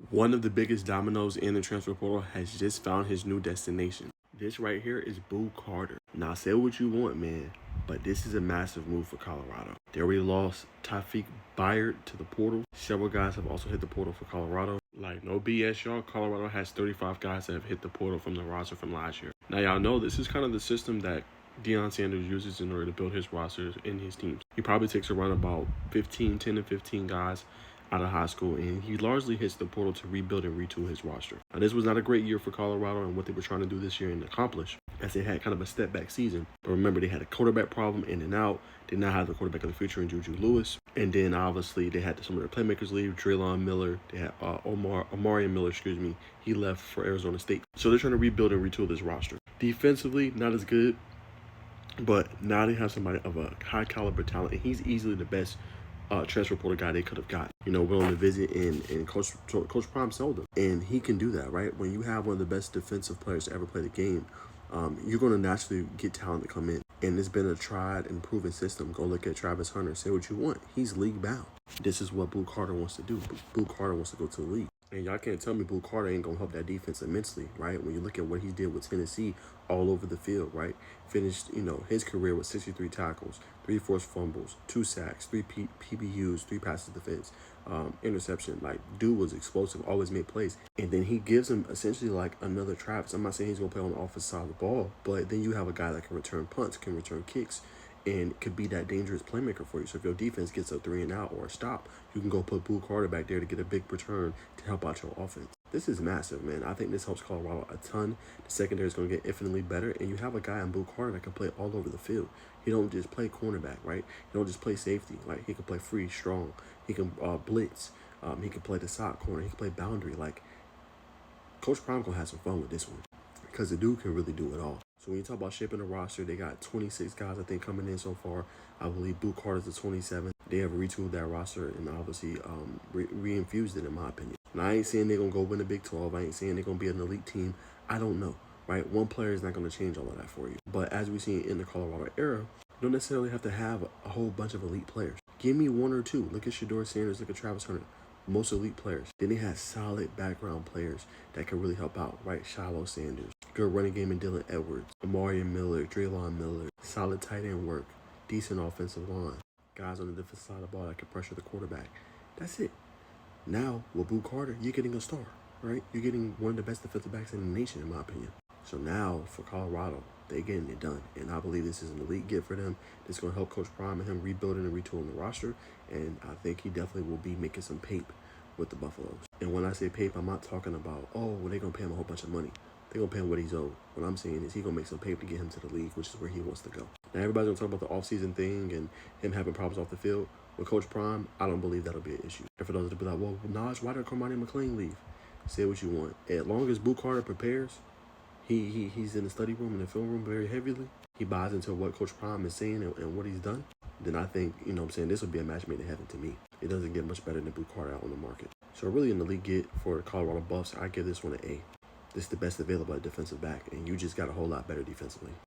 One of the biggest dominoes in the transfer portal has just found his new destination. This right here is Boo Carter. Now, say what you want, man, but this is a massive move for Colorado. They already lost Taufik Bayard to the portal. Several guys have also hit the portal for Colorado. Like, no BS, y'all. Colorado has 35 guys that have hit the portal from the roster from last year. Now, y'all know this is kind of the system that Deion Sanders uses in order to build his rosters in his teams. He probably takes around about 10 to 15 guys out of high school, and he largely hits the portal to rebuild and retool his roster. Now, this was not a great year for Colorado and what they were trying to do this year and accomplish, as they had kind of a step back season. But remember, they had a quarterback problem in and out. They now have the quarterback of the future in Juju Lewis. And then obviously they had some of their playmakers leave. Draylon Miller, they had Omarion Miller, he left for Arizona State. So they're trying to rebuild and retool this roster. Defensively, not as good, but now they have somebody of a high caliber talent, and he's easily the best transfer portal guy they could have got. You know, going to visit and Coach Prime sold him. And he can do that, right? When you have one of the best defensive players to ever play the game, you're going to naturally get talent to come in. And it's been a tried and proven system. Go look at Travis Hunter. Say what you want. He's league bound. This is what Boo Carter wants to do. Boo Carter wants to go to the league. And y'all can't tell me Boo Carter ain't going to help that defense immensely, right? When you look at what he did with Tennessee all over the field, right? Finished, his career with 63 tackles, 3 forced fumbles, 2 sacks, 3 PBUs, 3 passes defense, interception. Like, dude was explosive, always made plays. And then he gives him essentially like another Travis. I'm not saying he's going to play on the offensive side of the ball, but then you have a guy that can return punts, can return kicks, and could be that dangerous playmaker for you. So if your defense gets a 3 and out or a stop, you can go put Boo Carter back there to get a big return to help out your offense. This is massive, man. I think this helps Colorado a ton. The secondary is going to get infinitely better, and you have a guy in Boo Carter that can play all over the field. He don't just play cornerback, right? He don't just play safety. Like, he can play free, strong. He can blitz. He can play the side corner. He can play boundary. Like, Coach Prime going to have some fun with this one because the dude can really do it all. So when you talk about shaping a roster, they got 26 guys, I think, coming in so far. I believe Boo Carter's the 27th. They have retooled that roster and obviously re-infused it, in my opinion. Now, I ain't saying they're going to go win the Big 12. I ain't saying they're going to be an elite team. I don't know, right? One player is not going to change all of that for you. But as we see in the Colorado era, you don't necessarily have to have a whole bunch of elite players. Give me 1 or 2. Look at Shedeur Sanders. Look at Travis Hunter. Most elite players. Then they have solid background players that can really help out, right? Shiloh Sanders. Good running game in Dylan Edwards. Omarion Miller. Draylon Miller. Solid tight end work. Decent offensive line. Guys on the defensive side of the ball that can pressure the quarterback. That's it. Now, with Boo Carter, you're getting a star, right? You're getting one of the best defensive backs in the nation, in my opinion. So now, for Colorado, they're getting it done. And I believe this is an elite get for them. This is going to help Coach Prime and him rebuilding and retooling the roster. And I think he definitely will be making some paper with the Buffaloes. And when I say paper, I'm not talking about, they're going to pay him a whole bunch of money. They're going to pay him what he's owed. What I'm saying is he's going to make some paper to get him to the league, which is where he wants to go. Now, everybody's going to talk about the offseason thing and him having problems off the field. With Coach Prime, I don't believe that'll be an issue. And for those that be like, well, Najeh, why did Cormani McClain leave? Say what you want. As long as Boo Carter prepares, he's in the study room and the film room very heavily. He buys into what Coach Prime is saying and what he's done. Then I think, this would be a match made in heaven to me. It doesn't get much better than Boo Carter out on the market. So really in the league get for the Colorado Buffs, I give this one an A. This is the best available at defensive back, and you just got a whole lot better defensively.